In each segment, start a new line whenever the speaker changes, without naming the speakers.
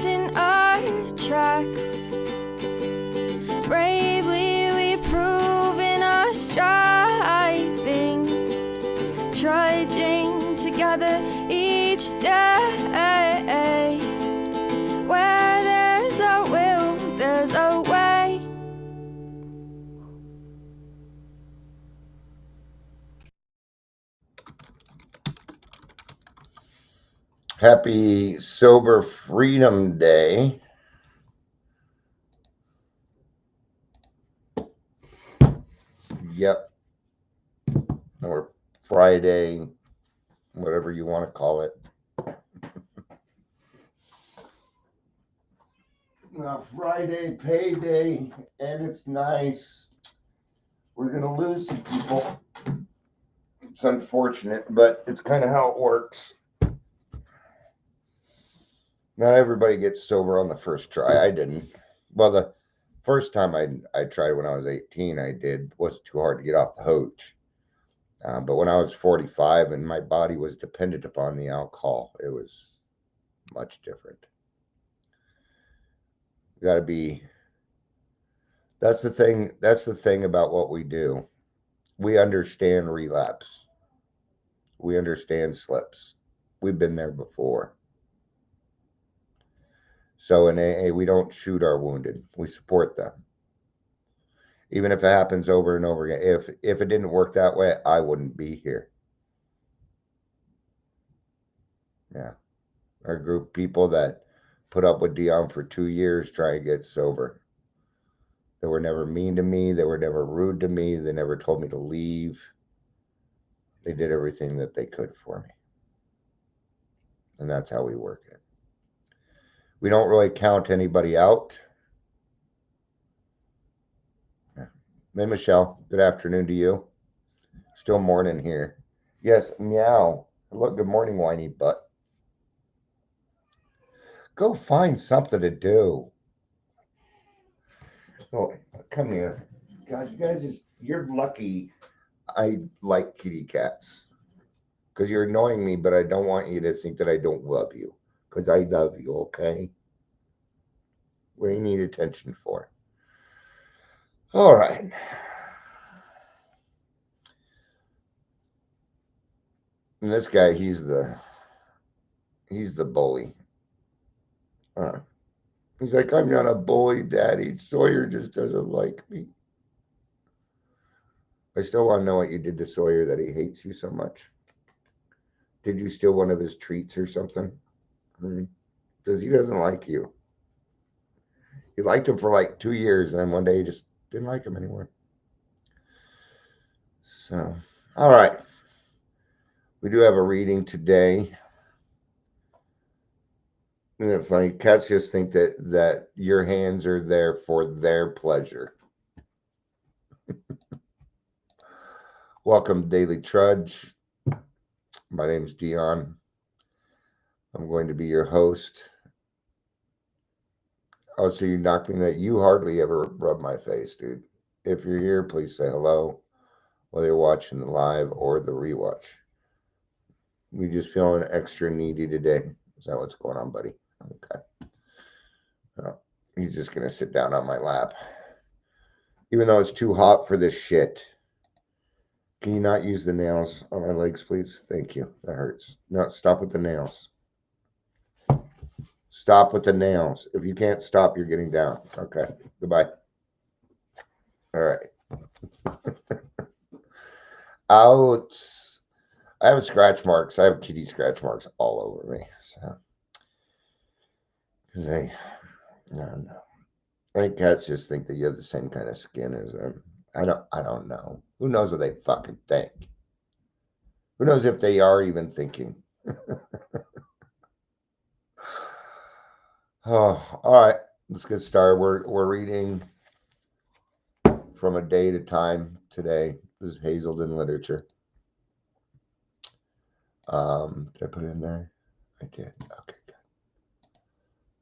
in our tracks. Bravely we prove in our striving, trudging together each day. Where there's a will, there's a way.
Happy Sober Freedom Day. Yep. Or Friday, whatever you want to call it. Friday, payday, and it's nice. We're going to lose some people. It's unfortunate, but it's kind of how it works. Not everybody gets sober on the first try. I didn't. Well, the first time I tried when I was 18, I did. It wasn't too hard to get off the hooch. But when I was 45 and my body was dependent upon the alcohol, it was much different. You got to be. That's the thing. That's the thing about what we do. We understand relapse. We understand slips. We've been there before. So in AA, we don't shoot our wounded. We support them. Even if it happens over and over again. If it didn't work that way, I wouldn't be here. Yeah. Our group of people that put up with Dion for 2 years trying to get sober. They were never mean to me. They were never rude to me. They never told me to leave. They did everything that they could for me. And that's how we work it. We don't really count anybody out. Hey, Michelle, good afternoon to you. Still morning here. Yes, meow. Look, good morning, whiny butt. Go find something to do. Oh, come here. God, you guys, you're lucky I like kitty cats. Because you're annoying me, but I don't want you to think that I don't love you. Because I love you, okay? What do you need attention for? All right. And this guy, he's the bully. He's like, I'm not a bully, Daddy. Sawyer just doesn't like me. I still want to know what you did to Sawyer that he hates you so much. Did you steal one of his treats or something? Because he doesn't like you. You liked him for like 2 years, and then one day you just didn't like him anymore. So, all right. We do have a reading today. Isn't it funny? Cats just think that your hands are there for their pleasure. Welcome, Daily Trudge. My name's Dion. I'm going to be your host. Oh, so you knocked me that you hardly ever rub my face, dude. If you're here, please say hello, whether you're watching the live or the rewatch. You just feeling extra needy today? Is that what's going on, buddy? Okay. Oh, he's just going to sit down on my lap. Even though it's too hot for this shit. Can you not use the nails on my legs, please? Thank you. That hurts. No, stop with the nails. Stop with the nails. If you can't stop, you're getting down. Okay. Goodbye. All right. Ouch. I have scratch marks. I have kitty scratch marks all over me. So, because I don't know. I think cats just think that you have the same kind of skin as them. I don't know. Who knows what they fucking think? Who knows if they are even thinking? Oh, all right. Let's get started. We're reading From a Day to Time today. This is Hazelden literature. Did I put it in there? I did. Okay, good.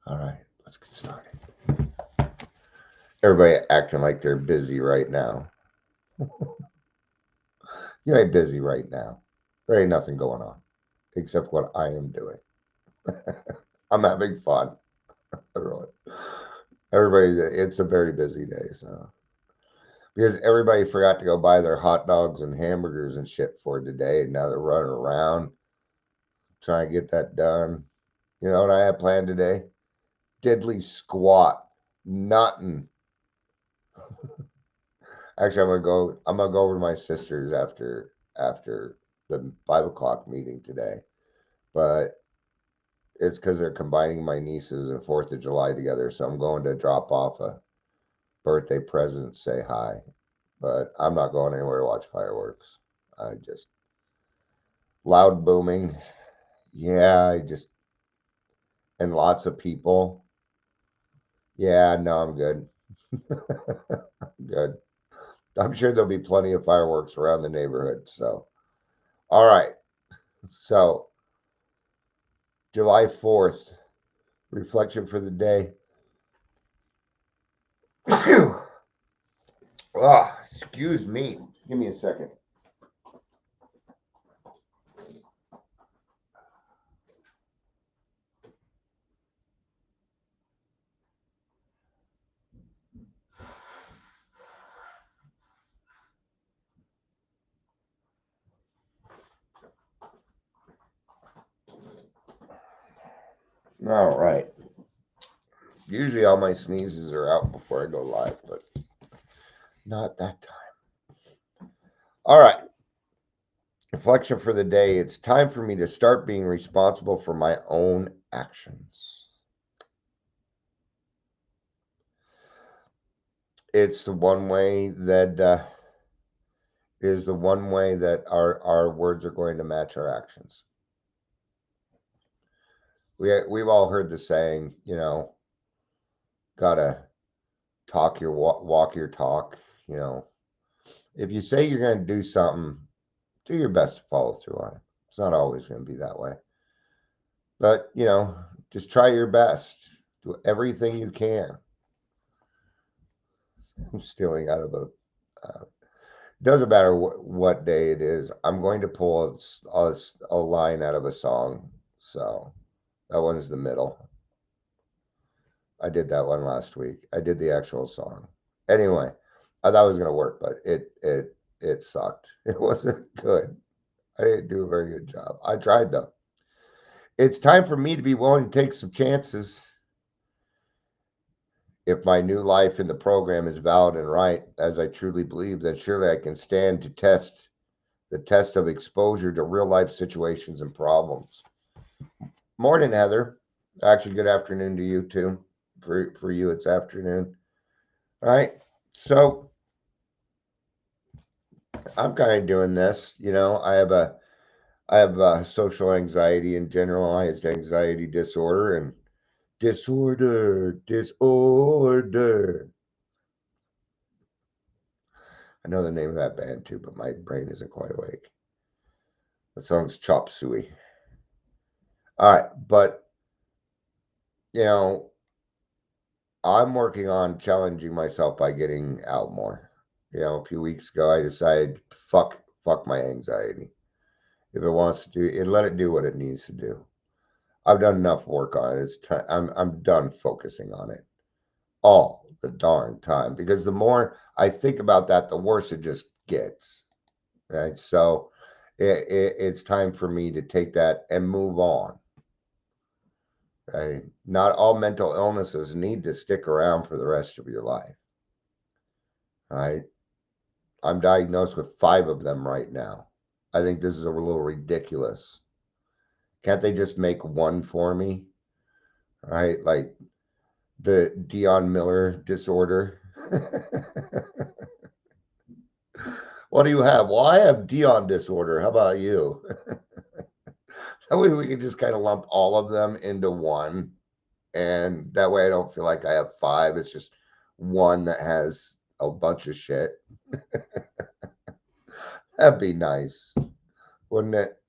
All right, let's get started. Everybody acting like they're busy right now. You ain't busy right now. There ain't nothing going on except what I am doing. I'm having fun. It's a very busy day, so because everybody forgot to go buy their hot dogs and hamburgers and shit for today, and now they're running around trying to get that done. You know what I had planned today? Diddly squat. Nothing. Actually, I'm gonna go over to my sister's after the 5 o'clock meeting today. But it's because they're combining my nieces and 4th of July together, so I'm going to drop off a birthday present, say hi. But I'm not going anywhere to watch fireworks. I just loud booming. Yeah, I just and lots of people. Yeah, no, I'm good. Good. I'm sure there'll be plenty of fireworks around the neighborhood. So, all right. So, July 4th, reflection for the day. Oh, excuse me. Give me a second. All right. Usually all my sneezes are out before I go live, but not that time. All right. Reflection for the day. It's time for me to start being responsible for my own actions. It's the one way that is the one way that our words are going to match our actions. We've all heard the saying, gotta walk your talk. If you say you're going to do something, do your best to follow through on it. It's not always going to be that way, but just try your best. Do everything you can. I'm stealing out of a. Doesn't matter what day it is. I'm going to pull a line out of a song. So that one's the middle. I did that one last week. I did the actual song. Anyway, I thought it was gonna work, but it sucked. It wasn't good. I didn't do a very good job. I tried though. It's time for me to be willing to take some chances. If my new life in the program is valid and right, as I truly believe, then surely I can stand to test the test of exposure to real life situations and problems. Morning, Heather. Actually, good afternoon to you too. For you, it's afternoon. All right. So I'm kind of doing this. I have a social anxiety and generalized anxiety disorder and disorder. I know the name of that band too, but my brain isn't quite awake. The song's Chop Suey. All right, but you know, I'm working on challenging myself by getting out more. A few weeks ago, I decided fuck my anxiety. If it wants to do it, let it do what it needs to do. I've done enough work on it. It's time. I'm done focusing on it all the darn time because the more I think about that, the worse it just gets. Right. So it's time for me to take that and move on. Right. Not all mental illnesses need to stick around for the rest of your life. Right. I'm diagnosed with 5 of them right now. I think this is a little ridiculous. Can't they just make one for me? Right? Like the Dion Miller disorder. What do you have? Well, I have Dion disorder. How about you? That way we can just kind of lump all of them into one. And that way I don't feel like I have 5. It's just one that has a bunch of shit. That'd be nice, wouldn't it?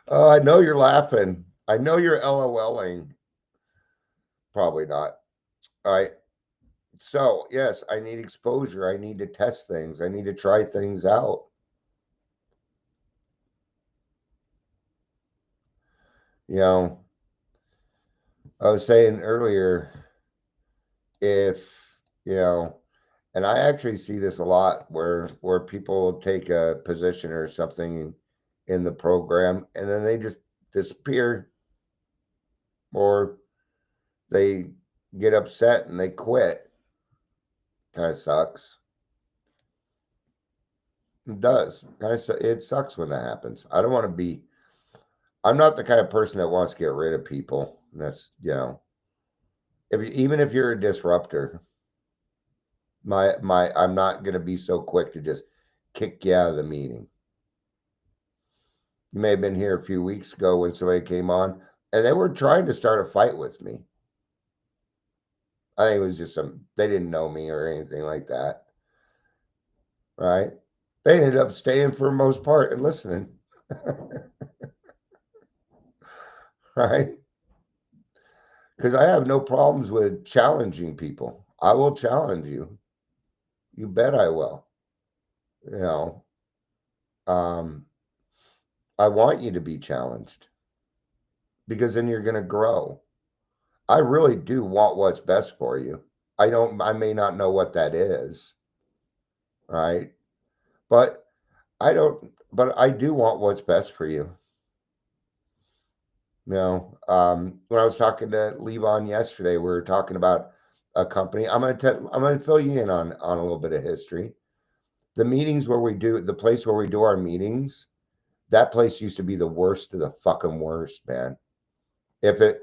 Oh, I know you're laughing. I know you're LOLing. Probably not. All right. So, yes, I need exposure. I need to test things. I need to try things out. You know, I was saying earlier, if, and I actually see this a lot where people take a position or something in the program and then they just disappear, or they get upset and they quit. Kind of sucks. It does. It sucks when that happens. I don't want to be. I'm not the kind of person that wants to get rid of people. That's even if you're a disruptor, I'm not going to be so quick to just kick you out of the meeting. You may have been here a few weeks ago when somebody came on and they were trying to start a fight with me. I think it was just they didn't know me or anything like that. Right? They ended up staying for the most part and listening. Right? Because I have no problems with challenging people. I will challenge you. You bet I will. You know, um, I want you to be challenged because then you're going to grow. I really do want what's best for you. I may not know what that is, right? But but I do want what's best for you. When I was talking to Levon yesterday, we were talking about a company. I'm gonna fill you in on a little bit of history. The meetings where the place where we do our meetings, that place used to be the worst of the fucking worst, man. If it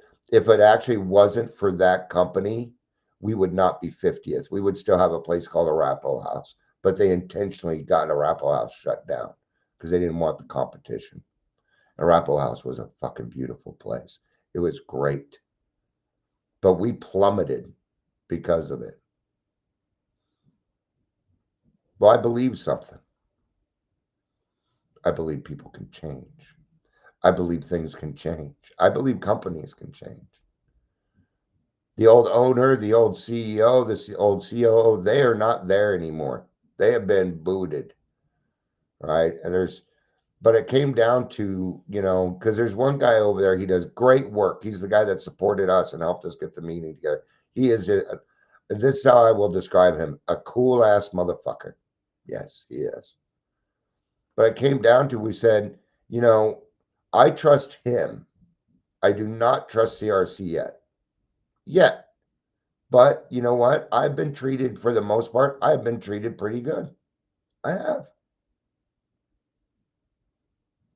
actually wasn't for that company, we would not be 50th. We would still have a place called Arapahoe House, but they intentionally got Arapahoe House shut down because they didn't want the competition. Arapahoe House was a fucking beautiful place. It was great, but we plummeted because of it. Well, I believe something. I believe people can change. I believe things can change. I believe companies can change. The old owner, the old CEO, the old COO, they are not there anymore. They have been booted, right? But it came down to, because there's one guy over there, he does great work. He's the guy that supported us and helped us get the meeting together. He is, this is how I will describe him, a cool ass motherfucker. Yes, he is. But it came down to, we said, I trust him. I do not trust CRC yet. But you know what? I've been treated, for the most part, I've been treated pretty good. I have.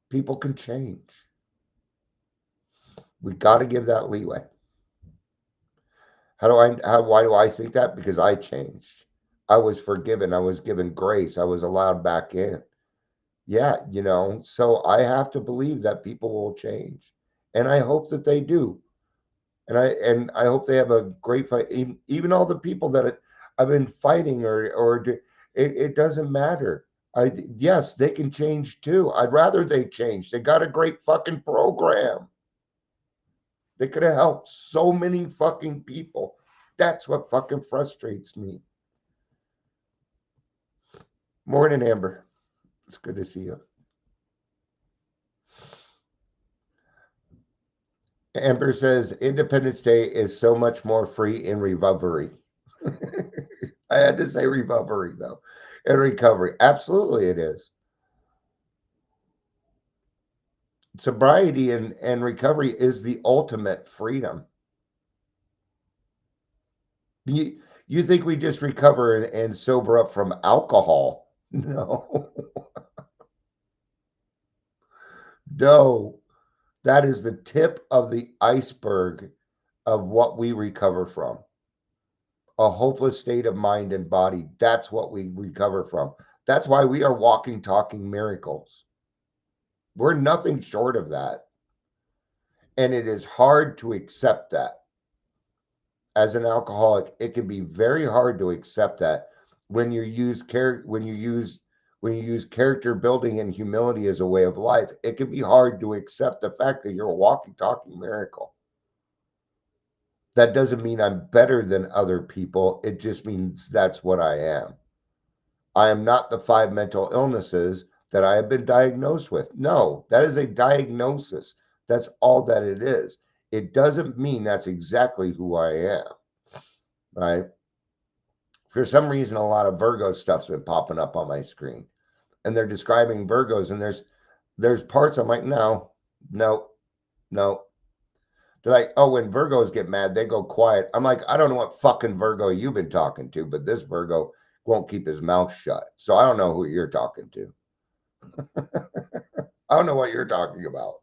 People can change. We got to give that leeway. Why do I think that? Because I changed. I was forgiven. I was given grace. I was allowed back in. Yeah, so I have to believe that people will change. And I hope that they do. And I hope they have a great fight. Even all the people that I've been fighting it doesn't matter. Yes, they can change too. I'd rather they change. They got a great fucking program. They could have helped so many fucking people. That's what fucking frustrates me. Morning, Amber. It's good to see you. Amber says Independence Day is so much more free in recovery. I had to say recovery though. And recovery. Absolutely it is. Sobriety and recovery is the ultimate freedom. You think we just recover and sober up from alcohol? No. No. That is the tip of the iceberg of what we recover from. A hopeless state of mind and body. That's what we recover from. That's why we are walking, talking miracles. We're nothing short of that. And it is hard to accept that. As an alcoholic, it can be very hard to accept that when you use character building and humility as a way of life. It can be hard to accept the fact that you're a walking, talking miracle. That doesn't mean I'm better than other people. It just means that's what I am. I am not the 5 mental illnesses that I have been diagnosed with. No, that is a diagnosis. That's all that it is. It doesn't mean that's exactly who I am, right? For some reason, a lot of Virgo stuff's been popping up on my screen, and they're describing Virgos, and there's parts I'm like, no, no, no. They're like, oh, when Virgos get mad, they go quiet. I'm like, I don't know what fucking Virgo you've been talking to, but this Virgo won't keep his mouth shut. So I don't know who you're talking to. I don't know what you're talking about.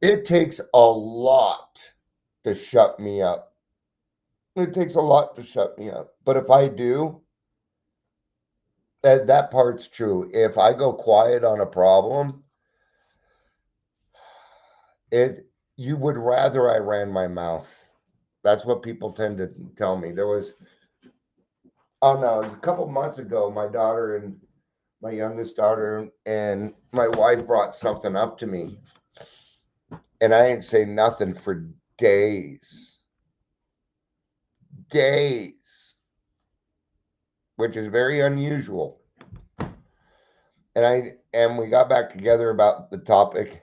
It takes a lot to shut me up. It takes a lot to shut me up. But if I do, that part's true. If I go quiet on a problem, you would rather I ran my mouth. That's what people tend to tell me. There was, oh no, it was a couple months ago, my daughter and my youngest daughter and my wife brought something up to me, and I didn't say nothing for days, which is very unusual. And we got back together about the topic.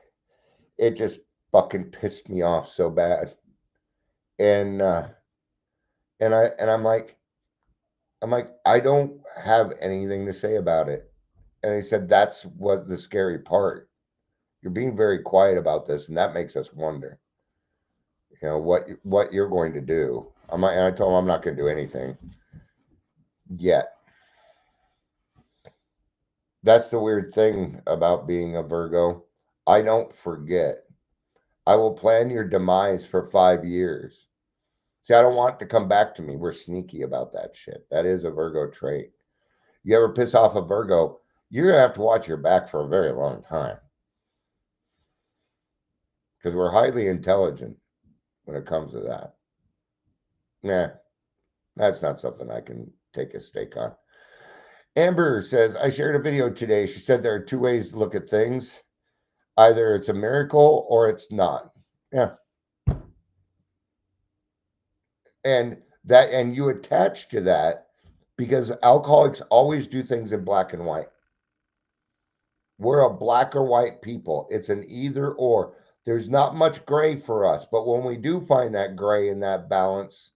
It just fucking pissed me off so bad. And I'm like, I don't have anything to say about it. And he said, that's what the scary part. You're being very quiet about this, and that makes us wonder, you know, what you're going to do. And I told him I'm not going to do anything yet. That's the weird thing about being a Virgo. I don't forget. I will plan your demise for 5 years. See, I don't want it to come back to me. We're sneaky about that shit. That is a Virgo trait. You ever piss off a Virgo, you're going to have to watch your back for a very long time. Because we're highly intelligent when it comes to that. Nah, that's not something I can take a stake on. Amber says, I shared a video today. She said there are two ways to look at things. Either it's a miracle or it's not. Yeah. And you attach to that because alcoholics always do things in black and white. We're a black or white people. It's an either or. There's not much gray for us, but when we do find that gray and that balance,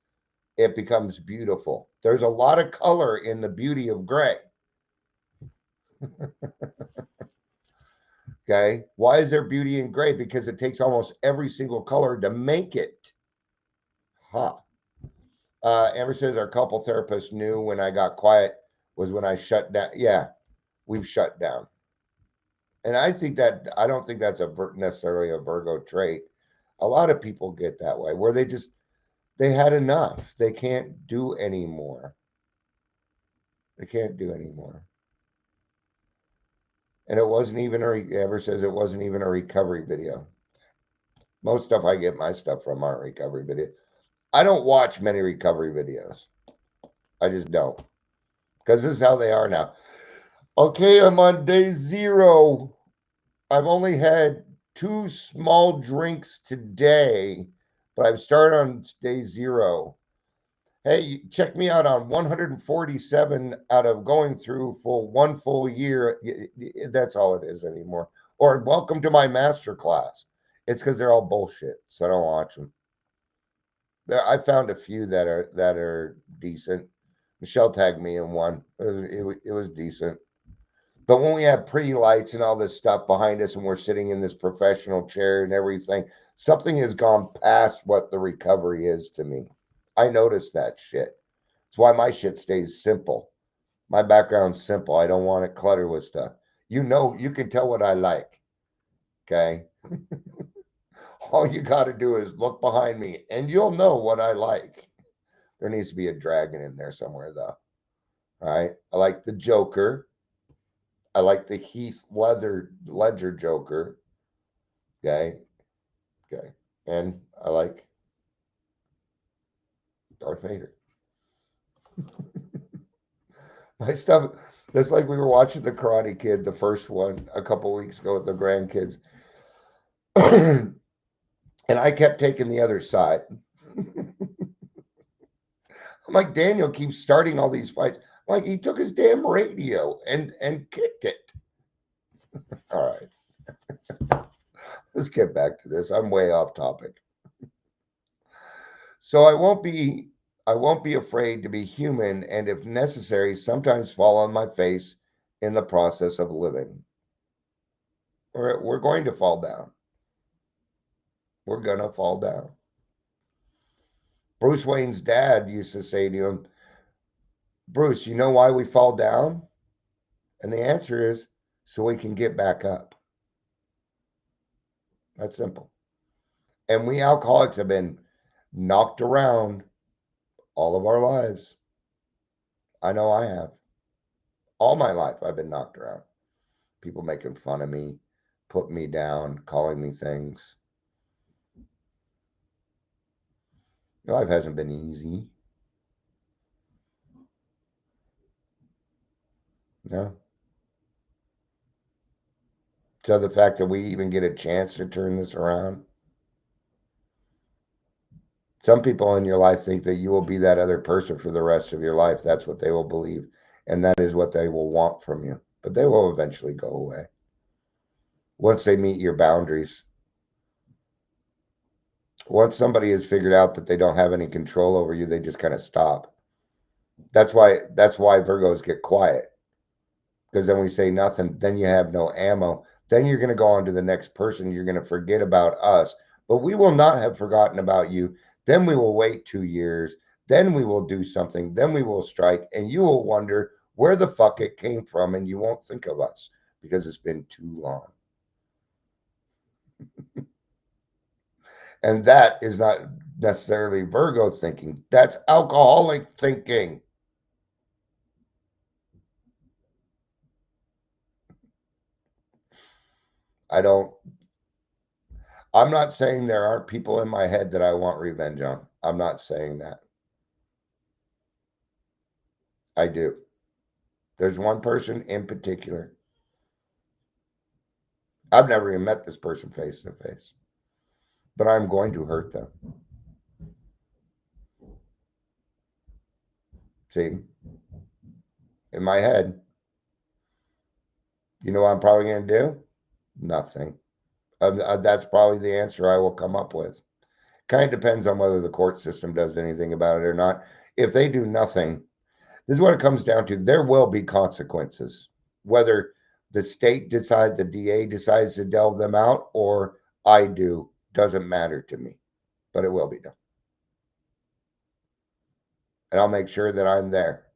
it becomes beautiful. There's a lot of color in the beauty of gray. Okay. Why is there beauty in gray? Because it takes almost every single color to make it. Huh. Amber says our couple therapist knew when I got quiet was when I shut down. Yeah, we've shut down. And I don't think that's necessarily a Virgo trait. A lot of people get that way where they had enough. They can't do anymore. They can't do anymore. And it wasn't even Amber says it wasn't even a recovery video. Most stuff I get my stuff from aren't recovery videos. I don't watch many recovery videos. I just don't. Because this is how they are now. Okay, I'm on day 0. I've only had 2 small drinks today, but I've started on day 0. Hey, check me out on 147 out of going through one full year. That's all it is anymore. Or welcome to my master class. It's because they're all bullshit, so I don't watch them. I found a few that are decent. Michelle tagged me in one. It was decent. But when we have pretty lights and all this stuff behind us and we're sitting in this professional chair and everything, something has gone past what the recovery is to me. I noticed that shit. It's why my shit stays simple. My background's simple. I don't want it cluttered with stuff. You can tell what I like. Okay? All you got to do is look behind me and you'll know what I like. There needs to be a dragon in there somewhere, though. All right. I like the Joker. I like the Heath Ledger Joker. Okay. Okay. And I like Darth Vader. My stuff, that's like we were watching The Karate Kid, the first one, a couple weeks ago with the grandkids. And I kept taking the other side. I'm like, Daniel keeps starting all these fights. I'm like, he took his damn radio and kicked it. All right. Let's get back to this. I'm way off topic. So I won't be afraid to be human, and if necessary, sometimes fall on my face in the process of living. We're going to fall down. We're going to fall down. Bruce Wayne's dad used to say to him, Bruce, you know why we fall down? And the answer is so we can get back up. That's simple. And we alcoholics have been knocked around all of our lives. I know I have. All my life I've been knocked around. People making fun of me, putting me down, calling me things. Life hasn't been easy. No. So the fact that we even get a chance to turn this around. Some people in your life think that you will be that other person for the rest of your life. That's what they will believe. And that is what they will want from you. But they will eventually go away. Once they meet your boundaries. Once somebody has figured out that they don't have any control over you, they just kind of stop. That's why Virgos get quiet. Because then we say nothing, then you have no ammo. Then you're going to go on to the next person. You're going to forget about us. But we will not have forgotten about you. Then we will wait 2 years. Then we will do something. Then we will strike. And you will wonder where the fuck it came from. And you won't think of us because it's been too long. And that is not necessarily Virgo thinking. That's alcoholic thinking. I'm not saying there aren't people in my head that I want revenge on. I'm not saying that. I do. There's one person in particular. I've never even met this person face to face, but I'm going to hurt them. See, in my head, you know what I'm probably going to do? Nothing. That's probably the answer I will come up with. Kind of depends on whether the court system does anything about it or not. If they do nothing, this is what it comes down to. There will be consequences, whether the state decides, the DA decides to delve them out, or I do, doesn't matter to me, but it will be done. And I'll make sure that I'm there.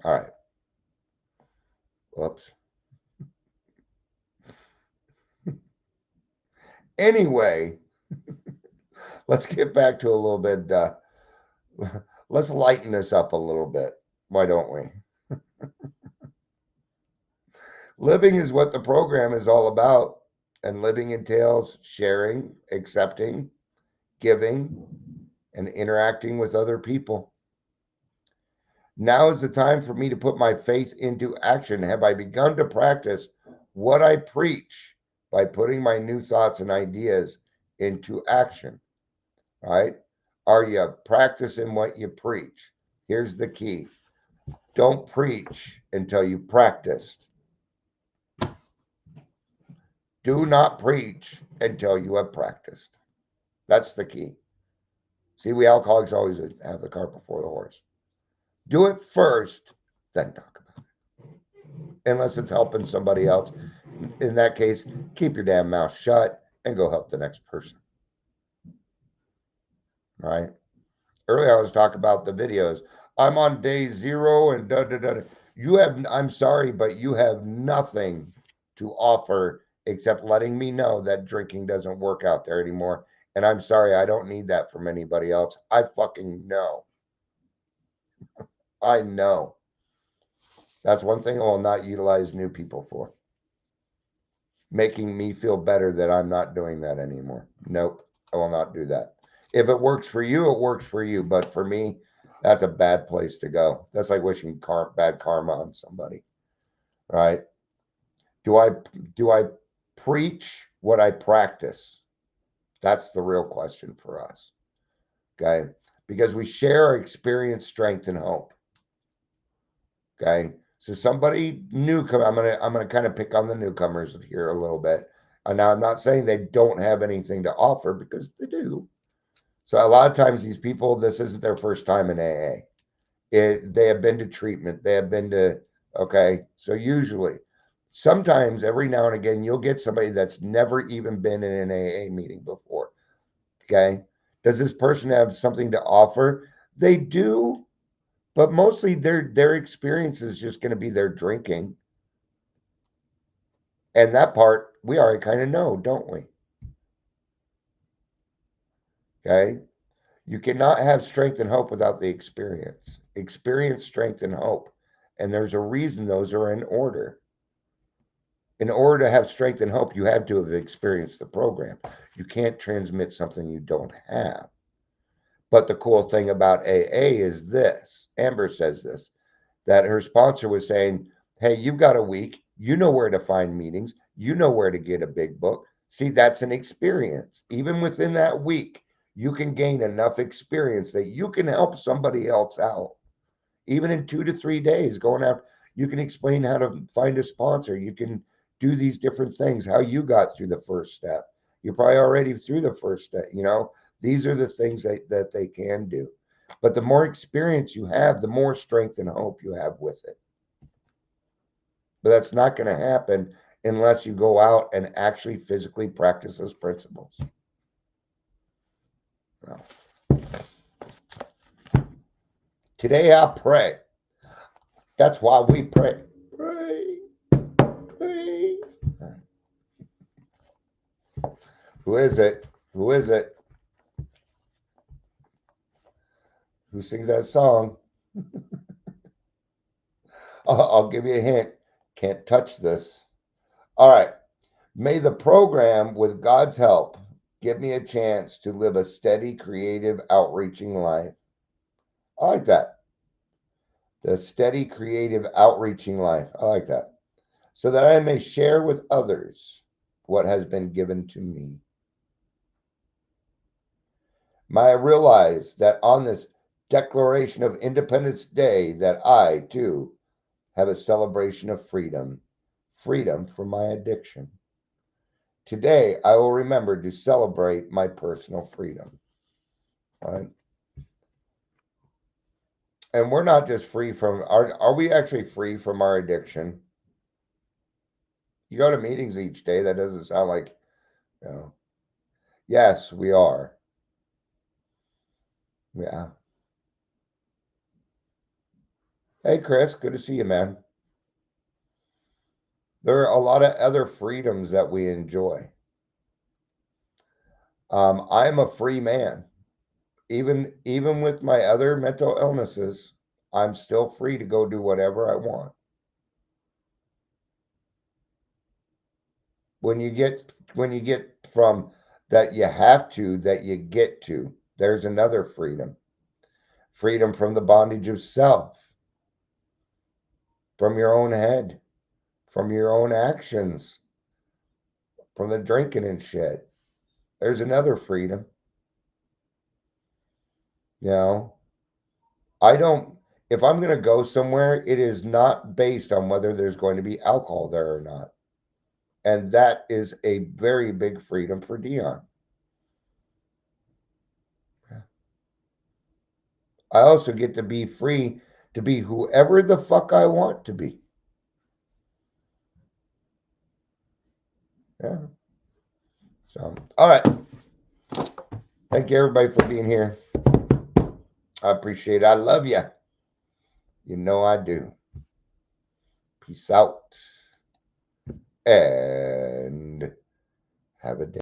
All right. Whoops. Anyway, let's get back to a little bit. Let's lighten this up a little bit. Why don't we? Living is what the program is all about. And living entails sharing, accepting, giving, and interacting with other people. Now is the time for me to put my faith into action. Have I begun to practice what I preach by putting my new thoughts and ideas into action? All right? Are you practicing what you preach? Here's the key. Don't preach until you practiced. Do not preach until you have practiced. That's the key. See, we alcoholics always have the cart before the horse. Do it first, then talk about it. Unless it's helping somebody else. In that case, keep your damn mouth shut and go help the next person. All right? Earlier I was talking about the videos. I'm on day 0 and da-da-da. I'm sorry, but you have nothing to offer except letting me know that drinking doesn't work out there anymore. And I'm sorry, I don't need that from anybody else. I fucking know. I know. That's one thing I will not utilize new people for. Making me feel better that I'm not doing that anymore. Nope, I will not do that. If it works for you, it works for you. But for me, that's a bad place to go. That's like wishing bad karma on somebody, right? Do I preach what I practice? That's the real question for us, okay? Because we share our experience, strength, and hope. Okay, so somebody new, I'm gonna kind of pick on the newcomers here a little bit. Now, I'm not saying they don't have anything to offer, because they do. So a lot of times these people, this isn't their first time in AA. They have been to treatment. They have been to, okay. So usually, sometimes every now and again, you'll get somebody that's never even been in an AA meeting before. Okay. Does this person have something to offer? They do, but mostly their experience is just going to be their drinking. And that part we already kind of know, don't we? Okay. You cannot have strength and hope without the experience. Experience, strength, and hope. And there's a reason those are in order. In order to have strength and hope, you have to have experienced the program. You can't transmit something you don't have. But the cool thing about AA is this. Amber says this, that her sponsor was saying, hey, you've got a week. You know where to find meetings. You know where to get a big book. See, that's an experience. Even within that week, you can gain enough experience that you can help somebody else out. Even in 2 to 3 days, going out, you can explain how to find a sponsor. You can do these different things, how you got through the first step. You're probably already through the first step. These are the things that they can do. But the more experience you have, the more strength and hope you have with it. But that's not going to happen unless you go out and actually physically practice those principles. Well, today I pray. That's why we pray. Pray. Pray. Who is it? Who is it? Who sings that song? I'll give you a hint. Can't touch this. All right. May the program, with God's help, give me a chance to live a steady, creative, outreaching life. I like that. The steady, creative, outreaching life. I like that. So that I may share with others what has been given to me. May I realize that on this Declaration of Independence Day that I, too, have a celebration of freedom. Freedom from my addiction. Today, I will remember to celebrate my personal freedom. Right? And we're not just free from, are we actually free from our addiction? You go to meetings each day, that doesn't sound like, yes, we are. Yeah. Hey, Chris, good to see you, man. There are a lot of other freedoms that we enjoy. I'm a free man. Even with my other mental illnesses, I'm still free to go do whatever I want. When you get from that you have to, that you get to, there's another freedom. Freedom from the bondage of self, from your own head, from your own actions, from the drinking and shit. There's another freedom. If I'm going to go somewhere, it is not based on whether there's going to be alcohol there or not. And that is a very big freedom for Dion. I also get to be free to be whoever the fuck I want to be. Yeah. So, all right. Thank you, everybody, for being here. I appreciate it. I love you. You know I do. Peace out. And have a day.